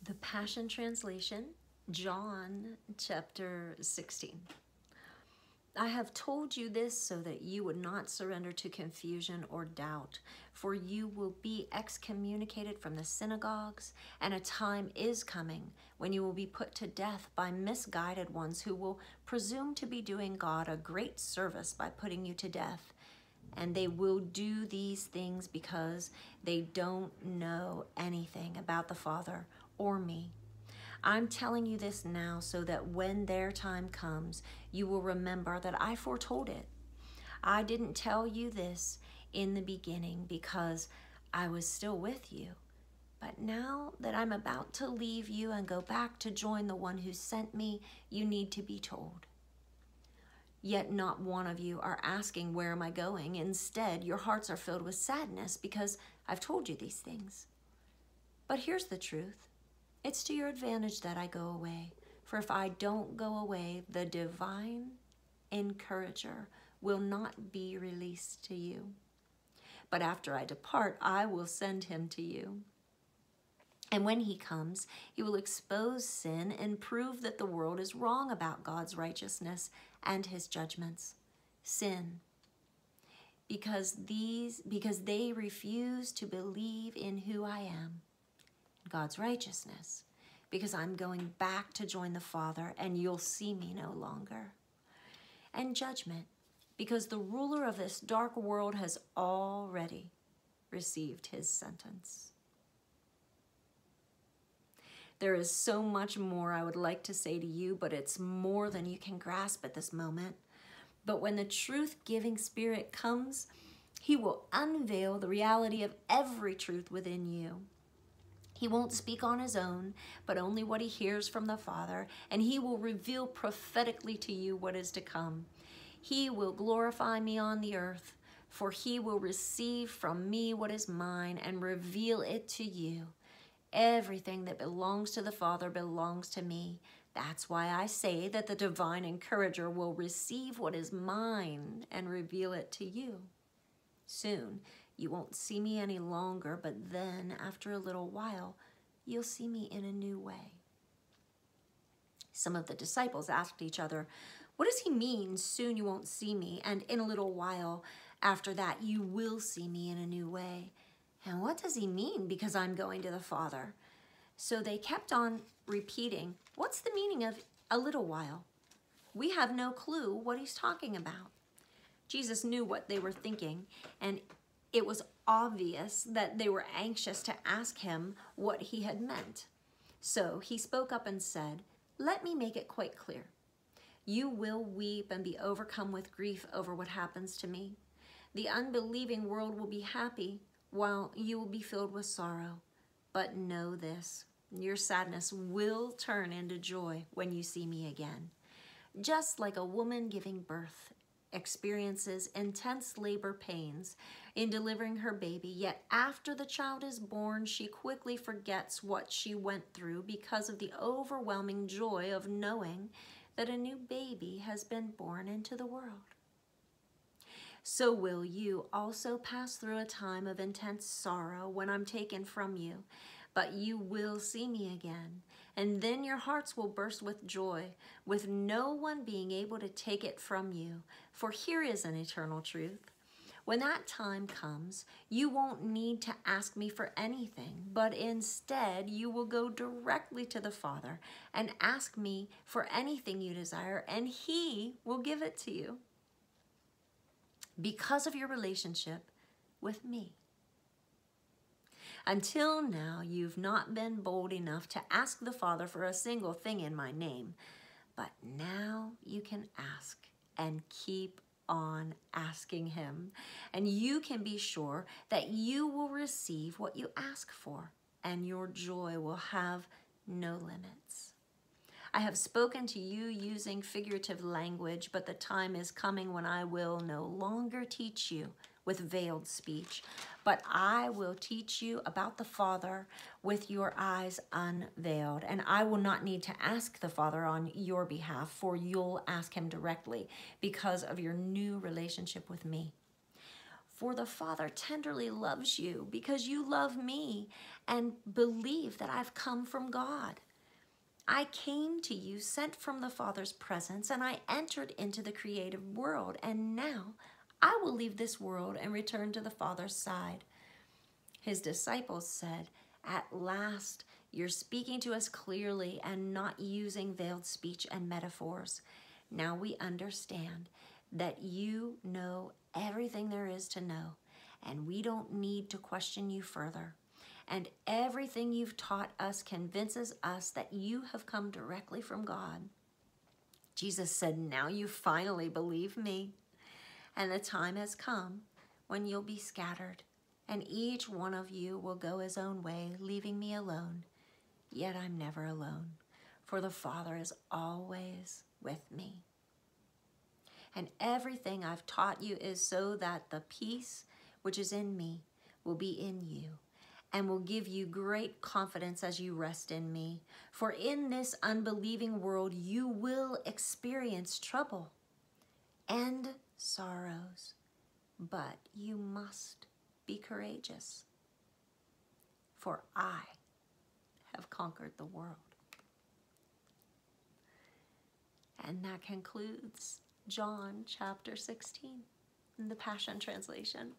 The Passion Translation, John chapter 16. I have told you this so that you would not surrender to confusion or doubt, for you will be excommunicated from the synagogues, and a time is coming when you will be put to death by misguided ones who will presume to be doing God a great service by putting you to death. And they will do these things because they don't know anything about the Father or me. I'm telling you this now so that when their time comes, you will remember that I foretold it. I didn't tell you this in the beginning because I was still with you. But now that I'm about to leave you and go back to join the one who sent me, you need to be told. Yet not one of you are asking, where am I going? Instead, your hearts are filled with sadness because I've told you these things. But here's the truth. It's to your advantage that I go away. For if I don't go away, the divine encourager will not be released to you. But after I depart, I will send him to you. And when he comes, he will expose sin and prove that the world is wrong about God's righteousness and his judgments. Sin, because they refuse to believe in who I am. God's righteousness, because I'm going back to join the Father and you'll see me no longer. And judgment, because the ruler of this dark world has already received his sentence. There is so much more I would like to say to you, but it's more than you can grasp at this moment. But when the truth-giving Spirit comes, he will unveil the reality of every truth within you. He won't speak on his own, but only what he hears from the Father, and he will reveal prophetically to you what is to come. He will glorify me on the earth, for he will receive from me what is mine and reveal it to you. Everything that belongs to the Father belongs to me. That's why I say that the divine encourager will receive what is mine and reveal it to you. Soon, you won't see me any longer, but then, after a little while, you'll see me in a new way. Some of the disciples asked each other, what does he mean, soon you won't see me, and in a little while after that you will see me in a new way? And what does he mean, because I'm going to the Father? So they kept on repeating, what's the meaning of a little while? We have no clue what he's talking about. Jesus knew what they were thinking, and it was obvious that they were anxious to ask him what he had meant. So he spoke up and said, let me make it quite clear. You will weep and be overcome with grief over what happens to me. The unbelieving world will be happy while you will be filled with sorrow. But know this, your sadness will turn into joy when you see me again. Just like a woman giving birth experiences intense labor pains in delivering her baby, yet after the child is born, she quickly forgets what she went through because of the overwhelming joy of knowing that a new baby has been born into the world. So will you also pass through a time of intense sorrow when I'm taken from you, but you will see me again. And then your hearts will burst with joy, with no one being able to take it from you. For here is an eternal truth. When that time comes, you won't need to ask me for anything, but instead you will go directly to the Father and ask me for anything you desire, and he will give it to you because of your relationship with me. Until now, you've not been bold enough to ask the Father for a single thing in my name, but now you can ask and keep on asking him, and you can be sure that you will receive what you ask for, and your joy will have no limits. I have spoken to you using figurative language, but the time is coming when I will no longer teach you with veiled speech, but I will teach you about the Father with your eyes unveiled. And I will not need to ask the Father on your behalf, for you'll ask him directly because of your new relationship with me. For the Father tenderly loves you because you love me and believe that I've come from God. I came to you sent from the Father's presence, and I entered into the creative world, and now I will leave this world and return to the Father's side. His disciples said, "At last, you're speaking to us clearly and not using veiled speech and metaphors. Now we understand that you know everything there is to know, and we don't need to question you further. And everything you've taught us convinces us that you have come directly from God." Jesus said, "Now you finally believe me. And the time has come when you'll be scattered, and each one of you will go his own way, leaving me alone. Yet I'm never alone, for the Father is always with me. And everything I've taught you is so that the peace which is in me will be in you, and will give you great confidence as you rest in me. For in this unbelieving world you will experience trouble and sorrows, but you must be courageous, for I have conquered the world." And that concludes John chapter 16 in the Passion Translation.